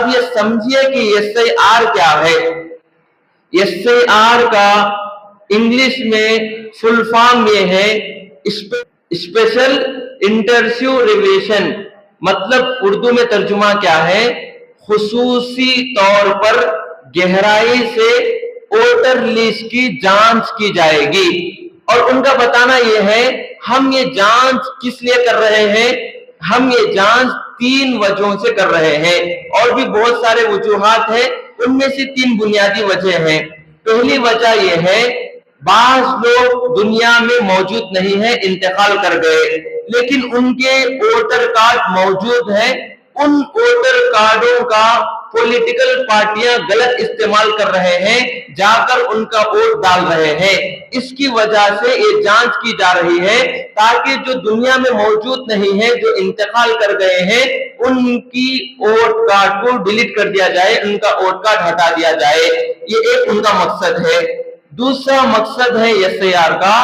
اب یہ سمجھیے کہ SIR کیا ہے۔ SIR کا انگلش میں فل فارم یہ ہے اسپیشل انٹرسیو ریویشن، مطلب اردو میں ترجمہ کیا ہے، خصوصی طور پر گہرائی سے ووٹر لسٹ کی جانچ کی جائے گی۔ اور ان کا بتانا یہ ہے ہم یہ جانچ کس لیے کر رہے ہیں، ہم یہ جانچ 3 وجہوں سے کر رہے ہیں، اور بھی بہت سارے وجوہات ہیں، ان میں سے 3 بنیادی وجہ ہیں۔ پہلی وجہ یہ ہے بعض لوگ دنیا میں موجود نہیں ہیں، انتقال کر گئے، لیکن ان کے ووٹر کارڈ موجود ہیں، ان ووٹر کارڈوں کا پولیٹیکل پارٹیاں غلط استعمال کر رہے ہیں، جا کر ان کا ووٹ ڈال رہے ہیں۔ اس کی وجہ سے یہ جانچ کی جا رہی ہے تاکہ جو دنیا میں موجود نہیں ہے، جو انتقال کر گئے ہیں، ان کی ووٹ کارڈ کو ڈیلیٹ کر دیا جائے، ان کا ووٹ کارڈ ہٹا دیا جائے۔ یہ ایک ان کا مقصد ہے۔ دوسرا مقصد ہے SIR کا،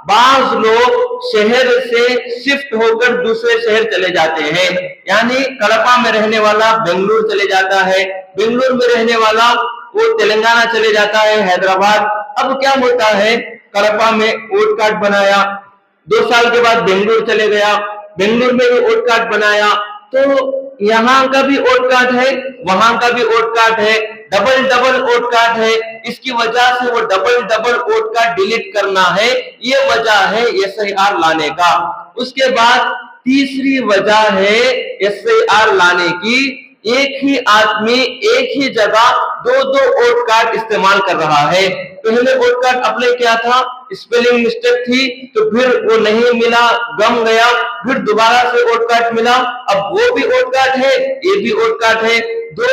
بعض لوگ شہر سے شفٹ ہو کر دوسرے شہر چلے جاتے ہیں، یعنی کڑپا میں رہنے والا بنگلور چلے جاتا ہے، بنگلور میں رہنے والا وہ تلنگانہ چلے جاتا ہے، حیدرآباد۔ اب کیا ہوتا ہے، کڑپا میں ووٹ کارڈ بنایا، 2 سال کے بعد بنگلور چلے گیا، بنگلور میں بھی ووٹ کارڈ بنایا، تو یہاں کا بھی ووٹ کارڈ ہے، وہاں کا بھی ووٹ کارڈ ہے، ڈبل ووٹ کارڈ ہے۔ اس کی وجہ سے وہ ڈبل ووٹ کارڈ ڈیلیٹ کرنا ہے، یہ وجہ ہے SIR لانے کا۔ اس کے بعد تیسری وجہ ہے SIR لانے کی، ایک ہی آدمی ایک ہی جگہ 2 ووٹ کارڈ استعمال کر رہا ہے۔ پہلے ووٹ کارڈ اپلائی کیا تھا، اسپیلنگ مسٹیک تھی تو پھر وہ نہیں ملا، گم گیا، پھر دوبارہ سے ووٹ کارڈ ملا، اب وہ بھی ووٹ کارڈ ہے، یہ بھی ووٹ کارڈ ہے، 2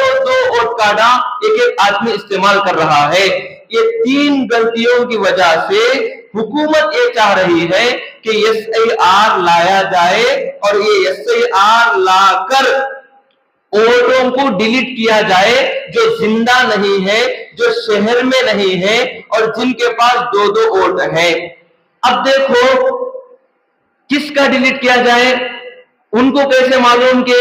ووٹ کارڈ ایک آدمی استعمال کر رہا ہے۔ یہ 3 غلطیوں کی وجہ سے حکومت یہ چاہ رہی ہے کہ SIR لایا جائے، اور یہ SIR لا کر ووٹوں کو ڈیلیٹ کیا جائے جو زندہ نہیں ہے، جو شہر میں نہیں ہے، اور جن کے پاس 2 ووٹ ہیں۔ اب دیکھو کس کا ڈیلیٹ کیا جائے، ان کو کیسے معلوم کہ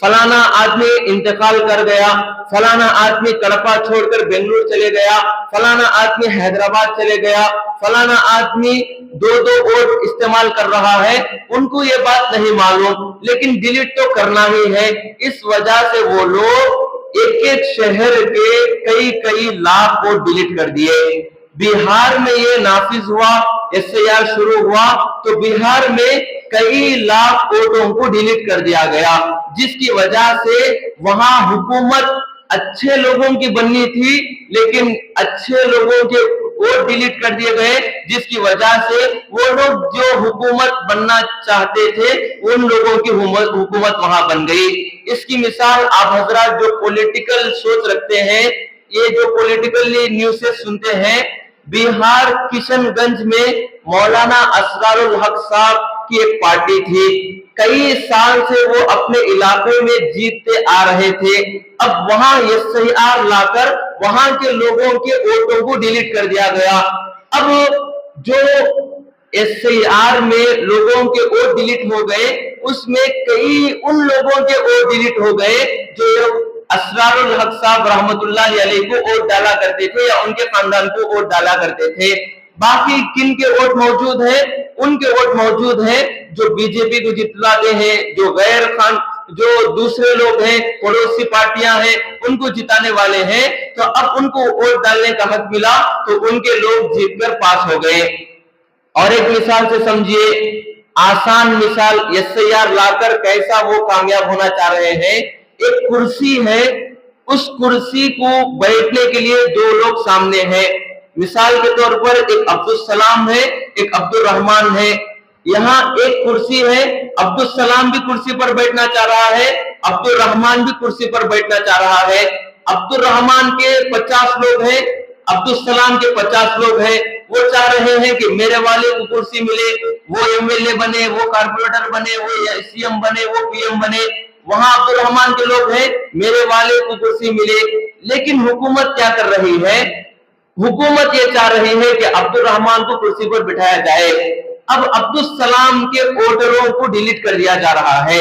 فلانا آدمی انتقال کر گیا، فلانا آدمی کڑپا چھوڑ کر بنگلور چلے گیا، فلانا آدمی حیدرآباد چلے گیا، فلانا آدمی 2 ووٹ استعمال کر رہا ہے، ان کو یہ بات نہیں معلوم، لیکن ڈیلیٹ تو کرنا ہی ہے۔ اس وجہ سے وہ لوگ ایک شہر کے کئی لاکھ ووٹ ڈیلیٹ کر دیے۔ بہار میں یہ نافذ ہوا، SIR شروع ہوا تو بہار میں کئی لاکھ ووٹوں کو ڈیلیٹ کر دیا گیا، جس کی وجہ سے وہاں حکومت اچھے لوگوں کی بننی تھی، لیکن اچھے لوگوں کے ووٹ ڈیلیٹ کر دیے گئے، جس کی وجہ سے وہ لوگ جو حکومت بننا چاہتے تھے ان لوگوں کی حکومت وہاں بن گئی۔ اس کی مثال آپ حضرات جو پولیٹیکل سوچ رکھتے ہیں، یہ جو پولیٹیکلی نیوز سنتے ہیں، بہار کشن گنج میں مولانا اسرار الحق صاحب کی ایک پارٹی تھی، کئی سال سے وہ اپنے علاقے میں جیتتے آ رہے تھے، اب وہاں SIR لا کر وہاں کے لوگوں کے ووٹوں کو ڈیلیٹ کر دیا گیا۔ اب جو SIR میں لوگوں کے ووٹ ڈیلیٹ ہو گئے، اس میں کئی ان لوگوں کے ووٹ ڈیلیٹ ہو گئے جو اسرار الحق صاحب رحمت اللہ علیہ کو ووٹ ڈالا کرتے تھے یا ان کے خاندان کو ووٹ ڈالا کرتے تھے۔ باقی کن کے ووٹ موجود ہیں، ان کے ووٹ موجود ہیں جو BJP کو جتلاتے ہیں، جو دوسرے لوگ ہیں، پڑوسی پارٹیاں ہیں، ان کو جتانے والے ہیں، تو اب ان کو ووٹ ڈالنے کا حق ملا تو ان کے لوگ جیت کر پاس ہو گئے۔ اور ایک مثال سے سمجھیے، آسان مثال، SIR لا کر کیسا وہ کامیاب ہونا چاہ رہے ہیں۔ ایک کرسی ہے، اس کرسی کو بیٹھنے کے لیے 2 لوگ سامنے ہیں، مثال کے طور پر ایک عبدالسلام ہے، ایک عبد الرحمان ہے۔ یہاں ایک کرسی ہے، عبدالسلام بھی کرسی پر بیٹھنا چاہ رہا ہے، عبد الرحمان بھی کرسی پر بیٹھنا چاہ رہا ہے۔ عبد الرحمان کے 50 لوگ ہیں، عبدالسلام کے 50 لوگ ہیں، وہ چاہ رہے ہیں کہ میرے والے کو کرسی ملے، وہ MLA بنے، وہ کارپوریٹر بنے، وہ CM بنے، وہ PM بنے۔ وہاں عبد الرحمان کے لوگ ہیں، میرے والے کو کرسی ملے، لیکن حکومت کیا کر رہی ہے؟ حکومت یہ چاہ رہی ہے کہ عبد الرحمان کو کرسی پر بٹھایا جائے، اب عبدالسلام کے ووٹروں کو ڈیلیٹ کر دیا جا رہا ہے۔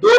2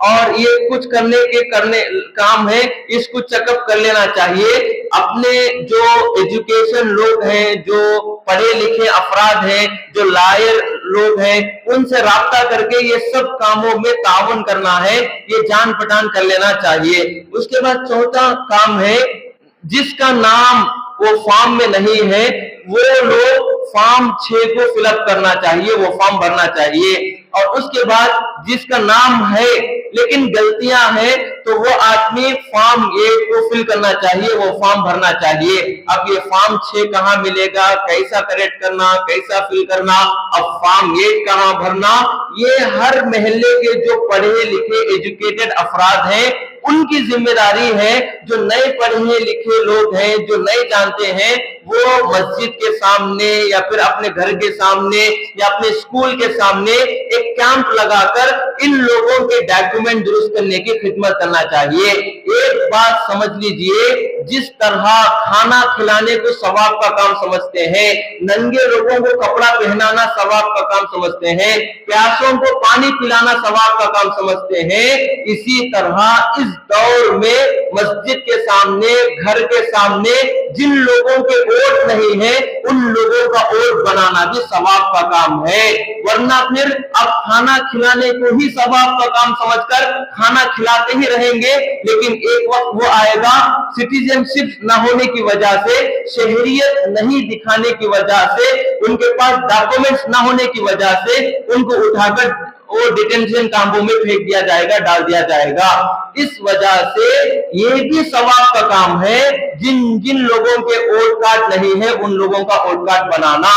اور یہ کچھ کرنے کام ہے، اس کو چیک اپ کر لینا چاہیے. اپنے جو ایجوکیشن لوگ ہیں، جو پڑھے لکھے افراد ہیں، جو لائر لوگ ہیں، ان سے رابطہ کر کے یہ سب کاموں میں تعاون کرنا ہے، یہ جان پہچان کر لینا چاہیے. اس کے بعد چوتھا کام ہے، جس کا نام وہ فارم میں نہیں ہے وہ لوگ فارم 6 کو فل اپ کرنا چاہیے، وہ فارم بھرنا چاہیے. اور اس کے بعد جس کا نام ہے لیکن غلطیاں ہیں تو وہ آدمی فارم 8 کو فل کرنا چاہیے، وہ فارم بھرنا چاہیے. اب یہ فارم 6 کہاں ملے گا، کیسا کریکٹ کرنا، کیسا فل کرنا، اب فارم 8 کہاں بھرنا، یہ ہر محلے کے جو پڑھے لکھے ایجوکیٹڈ افراد ہیں ان کی ذمہ داری ہے. جو نئے پڑھے لکھے لوگ ہیں، جو نئے جانتے ہیں، وہ مسجد کے سامنے یا پھر اپنے گھر کے سامنے یا اپنے اسکول کے سامنے ایک کیمپ لگا کر ان لوگوں کے ڈاکیومنٹ درست کرنے کی خدمت کرنا چاہیے. ایک بات سمجھ لیجئے، جس طرح کھانا کھلانے کو ثواب کا کام سمجھتے ہیں، ننگے لوگوں کو کپڑا پہنانا ثواب کا کام سمجھتے ہیں، پیاسوں کو پانی پلانا ثواب کا کام سمجھتے ہیں، اسی طرح اس دور میں مسجد کے سامنے، گھر کے سامنے جن لوگوں کے ووٹ نہیں ہے ان لوگوں کا ووٹ بنانا بھی ثواب کا کام ہے. ورنہ پھر اب کھانا کھلانے کو ہی ثواب کا کام سمجھ کر کھانا کھلاتے ہی رہیں گے، لیکن ایک وقت وہ آئے گا سٹیزن شپ نہ ہونے کی وجہ سے، شہریت نہیں دکھانے کی وجہ سے، ان کے پاس ڈاکومنٹس نہ ہونے کی وجہ سے ان کو اٹھا کر وہ ڈیٹینشن کیمپوں میں پھینک دیا جائے گا، ڈال دیا جائے گا. اس وجہ سے یہ بھی ثواب کا کام ہے جن لوگوں کے ووٹ کارڈ نہیں ہے ان لوگوں کا ووٹ کارڈ بنانا.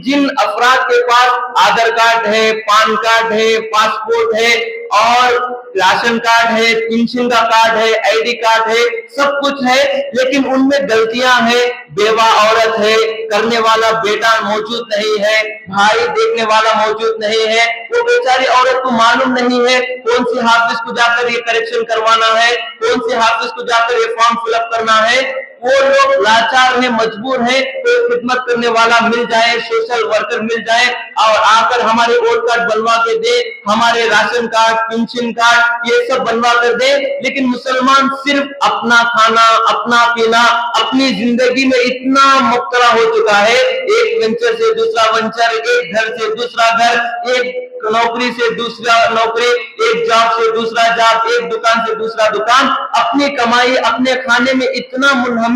جن افراد کے پاس آدھار کارڈ ہے، پان کارڈ ہے، پاسپورٹ ہے اور راشن کارڈ ہے، پینشن کا کارڈ ہے، آئی ڈی کارڈ ہے، سب کچھ ہے، لیکن ان میں غلطیاں ہیں، بیوہ عورت ہے، کرنے والا بیٹا موجود نہیں ہے، بھائی دیکھنے والا موجود نہیں ہے، وہ بیچاری عورت کو معلوم نہیں ہے کون سی حافظ کو جا کر یہ کریکشن کروانا ہے، کون سی حافظ کو جا کر یہ فارم فل اپ کرنا ہے. وہ لوگ لاچار ہیں، مجبور ہیں، کوئی خدمت کرنے والا مل جائے، سوشل ورکر مل جائے اور آ کر ہمارے ووٹ کارڈ بنوا کے دے، ہمارے راشن کارڈ، پینشن کارڈ یہ سب بنوا کر دے. لیکن مسلمان صرف اپنا کھانا، اپنا پینا، اپنی زندگی میں اتنا مبتلا ہو چکا ہے، ایک وینچر سے دوسرا وینچر، ایک گھر سے دوسرا گھر، ایک نوکری سے دوسرا نوکری، ایک جاب سے دوسرا جاب، ایک دکان سے دوسرا دکان، اپنی کمائی، اپنے کھانے میں اتنا منہمک،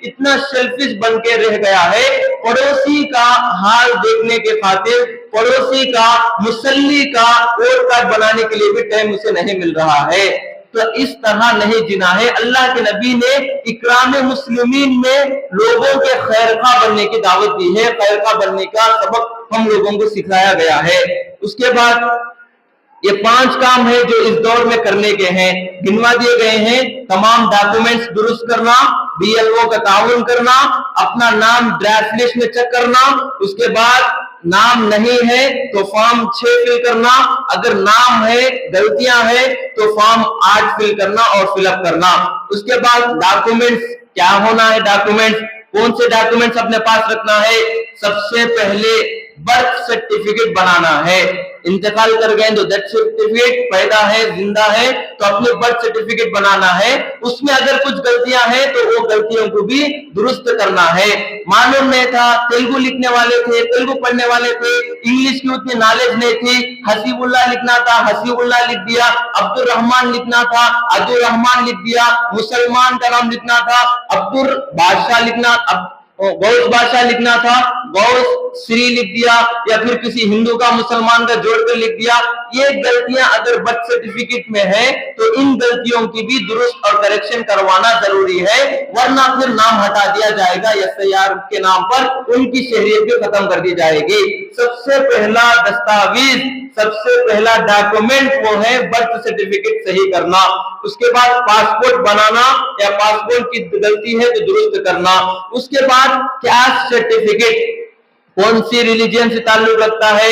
اتنا سیلفش بن کے رہ گیا ہے، پڑوسی کا حال دیکھنے کے خاطر، پڑوسی کا مسلی کا ووٹ کارڈ بنانے کے لیے بھی ٹائم اسے نہیں مل رہا ہے. تو اس طرح نہیں جینا ہے. اللہ کے نبی نے اکرام مسلمین میں لوگوں کے خیرخواہ بننے کی دعوت دی ہے، خیرخواہ بننے کا سبق ہم لوگوں کو سکھایا گیا ہے. اس کے بعد یہ 5 کام ہے جو اس دور میں کرنے کے ہیں، گنوا دیے گئے ہیں. تمام ڈاکومنٹس درست کرنا، بی ایل او کا تعاون کرنا، اپنا نام ڈرافٹ لسٹ میں چیک کرنا، اس کے بعد نام نہیں ہے تو فارم 6 فل کرنا، اگر نام ہے، غلطیاں ہیں تو فارم 8 فل کرنا اور فل اپ کرنا. اس کے بعد ڈاکومنٹس کیا ہونا ہے، ڈاکومنٹس کون سے ڈاکومنٹس اپنے پاس رکھنا ہے. سب سے پہلے برتھ سرٹیفکیٹ بنانا ہے. انتقال کر گئے تو ڈیتھ سرٹیفکیٹ، پیدا ہے، زندہ ہے تو اپنے برتھ سرٹیفکیٹ بنانا ہے. اس میں اگر کچھ غلطیاں ہیں تو وہ غلطیوں کو بھی درست کرنا ہے. معلوم نہیں تھا، تیلگو لکھنے والے تھے، تیلگو پڑھنے والے تھے، انگلش کی اتنی نالج نہیں تھی، حسیب اللہ لکھنا تھا، حسیب اللہ لکھ دیا، عبد الرحمان لکھنا تھا، عبد الرحمان لکھ دیا، مسلمان کا نام لکھنا تھا، عبد البادشاہ لکھنا، غوث بادشاہ لکھنا تھا، غوث سری لکھ دیا، یا پھر کسی ہندو کا مسلمان کا جوڑ کر لکھ دیا. یہ غلطیاں اگر برتھ سرٹیفکیٹ میں ہیں تو ان غلطیوں کی بھی درست اور کریکشن کروانا ضروری ہے، ورنہ پھر نام ہٹا دیا جائے گا یا SIR کے نام پر ان کی شہریت بھی ختم کر دی جائے گی. سب سے پہلا دستاویز، سب سے پہلا ڈاکومنٹ وہ ہے برتھ سرٹیفکیٹ صحیح کرنا. اس کے بعد پاسپورٹ بنانا یا پاسپورٹ کی غلطی ہے تو درست کرنا. اس کے بعد کاسٹ سرٹیفکیٹ، کون سی ریلیجن سے تعلق رکھتا ہے،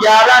11